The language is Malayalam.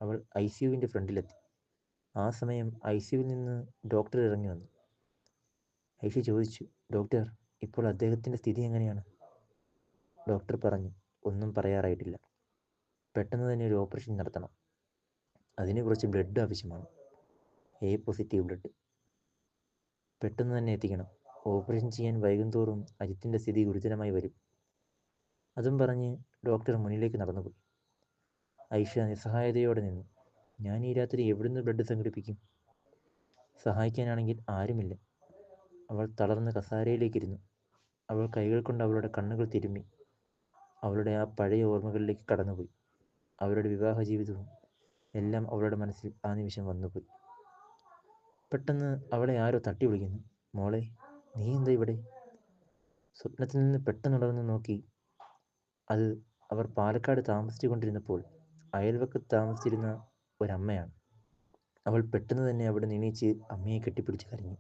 അവൾ ICUവിൻ്റെ ഫ്രണ്ടിലെത്തി. ആ സമയം ICUവിൽ നിന്ന് ഡോക്ടർ ഇറങ്ങി വന്നു. ഐഷ ചോദിച്ചു, ഡോക്ടർ, ഇപ്പോൾ അദ്ദേഹത്തിൻ്റെ സ്ഥിതി എങ്ങനെയാണ്? ഡോക്ടർ പറഞ്ഞു, ഒന്നും പറയാറായിട്ടില്ല. പെട്ടെന്ന് തന്നെ ഒരു ഓപ്പറേഷൻ നടത്തണം. അതിന് കുറച്ച് ബ്ലഡ് ആവശ്യമാണ്. A positive blood. പെട്ടെന്ന് തന്നെ എത്തിക്കണം. ഓപ്പറേഷൻ ചെയ്യാൻ വൈകുന്തോറും അജിത്തിൻ്റെ സ്ഥിതി ഗുരുതരമായി വരും. അതും പറഞ്ഞ് ഡോക്ടർ മുന്നിലേക്ക് നടന്നുപോയി. ഐഷ നിസ്സഹായതയോടെ നിന്നു. ഞാൻ ഈ രാത്രി എവിടുന്ന് ബ്ലഡ് സംഘടിപ്പിക്കും? സഹായിക്കാനാണെങ്കിൽ ആരുമില്ല. അവൾ തളർന്ന് കസാരയിലേക്കിരുന്നു. അവൾ കൈകൾ കൊണ്ട് അവളുടെ കണ്ണുകൾ തിരുമ്മി. അവളുടെ ആ പഴയ ഓർമ്മകളിലേക്ക് കടന്നുപോയി. അവരുടെ വിവാഹ ജീവിതവും എല്ലാം അവളുടെ മനസ്സിൽ ആ നിമിഷം വന്നുപോയി. പെട്ടെന്ന് അവളെ ആരോ തട്ടി വിളിക്കുന്നു. മോളെ, നീ എന്താ ഇവിടെ? സ്വപ്നത്തിൽ നിന്ന് പെട്ടെന്നുണർന്ന് നോക്കി. അത് അവർ പാലക്കാട് താമസിച്ചു കൊണ്ടിരുന്നപ്പോൾ അയൽവക്കത്ത് താമസിച്ചിരുന്ന ഒരമ്മയാണ്. അവൾ പെട്ടെന്ന് തന്നെ അവിടെ എണീച്ച് അമ്മയെ കെട്ടിപ്പിടിച്ച് കരഞ്ഞു.